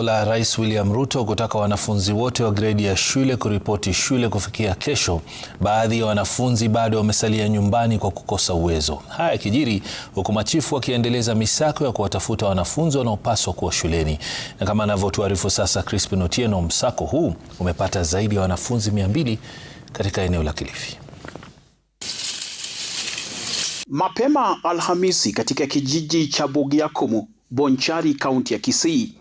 La Rais William Ruto kutaka wanafunzi wote wa gredi ya shule kuripoti shule kufikia kesho. Baadhi ya wanafunzi bado wamesalia nyumbani kwa kukosa uwezo. Haya yakijiri huku machifu wakiendeleza misako ya kuwatafuta wanafunzi wanaopaswa kuwa shuleni. Na kama anavyotuarifu sasa Crispin Otieno, msako huu umepata zaidi ya wanafunzi 200 katika eneo la Kilifi. Mapema Alhamisi katika kijiji cha Bogiakomo, Bonchari, kaunti ya Kisii,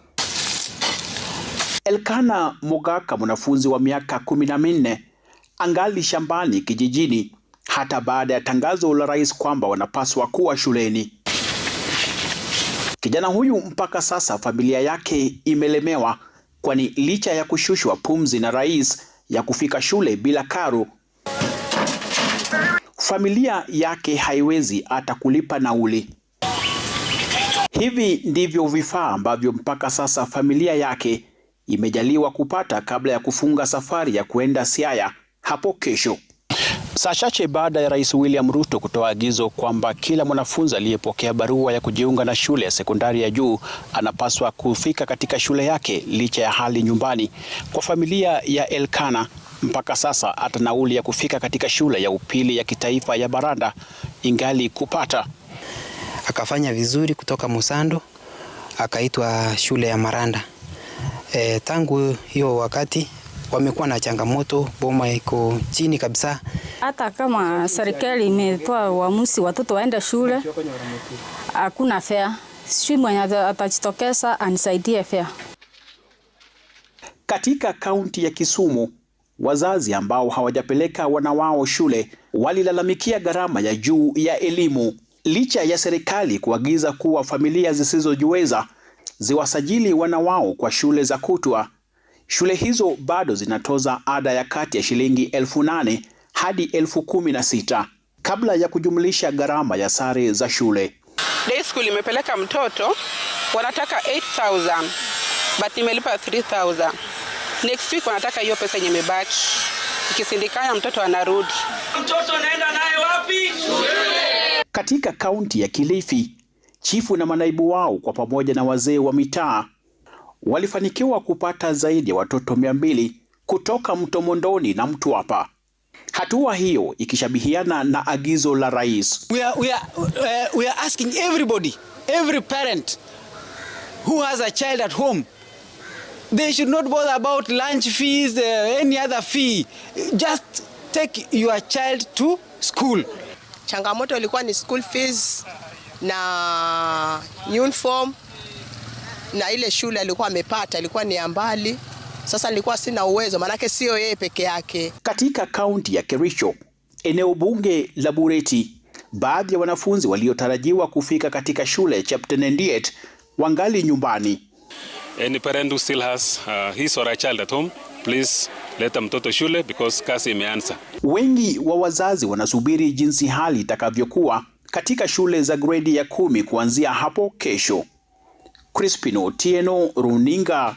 Elkana Mogaka, mwanafunzi wa miaka 14, angali shambani kijijini hata baada ya tangazo la rais kwamba wanapaswa kuwa shuleni. Kijana huyu mpaka sasa familia yake imelemewa, kwani licha ya kushushwa pumzi na rais ya kufika shule bila karo, familia yake haiwezi hata kulipa nauli. Hivi ndivyo vifaa ambavyo mpaka sasa familia yake imejaliwa kupata kabla ya kufunga safari ya kuenda Siaya hapo kesho. Saa chache baada ya Rais William Ruto kutoa agizo kwamba kila mwanafunzi aliyepokea barua ya kujiunga na shule ya sekondari ya juu anapaswa kufika katika shule yake licha ya hali nyumbani. Kwa familia ya Elkana, mpaka sasa hata nauli ya kufika katika shule ya upili ya kitaifa ya Baranda ingali kupata. Akafanya vizuri kutoka Musando akaitwa shule ya Maranda. Tangu hiyo wakati wamekuwa na changamoto, boma iko chini kabisa. Hata kama serikali imetoa uamuzi watoto waende shule, hakuna fare. Sisi mwenye atajitokeza anisaidie fare. Katika kaunti ya Kisumu, wazazi ambao hawajapeleka wana wao shule walilalamikia gharama ya juu ya elimu, licha ya serikali kuagiza kuwa familia zisizojiweza ziwasajili wana wao kwa shule za kutwa. Shule hizo bado zinatoza ada ya kati ya shilingi 8,000 hadi 16,000 kabla ya kujumlisha gharama ya sare za shule. Day school imepeleka mtoto wanataka 8,000 but nimelipa 3,000. Next week wanataka hiyo pesa yenye imebaki. Ikisindikana mtoto anarudi. Mtoto anaenda naye wapi? Shule. Katika kaunti ya Kilifi, chifu na manaibu wao kwa pamoja na wazee wa mitaa walifanikiwa kupata zaidi ya watoto 200 kutoka Mto Mondoni na Mtwapa. Hatua hiyo ikishabihiana na agizo la rais. We are asking everybody, every parent who has a child at home, they should not bother about lunch fees, any other fee. Just take your child to school. Changamoto ilikuwa ni school fees na uniform, na ile shule alikuwa amepata ilikuwa ni mbali. Sasa nilikuwa sina uwezo, manake sio yeye peke yake. Katika kaunti ya Kericho, eneo bunge la Bureti, baadhi ya wanafunzi waliotarajiwa kufika katika shule Cheptenendiet wangali nyumbani. Any parent who still has his or her child at home, please leta mtoto shule because kasi imeanza. Wengi wa wazazi wanasubiri jinsi hali itakavyokuwa katika shule za gredi ya 10 kuanzia hapo kesho. Crispin Otieno, Runinga.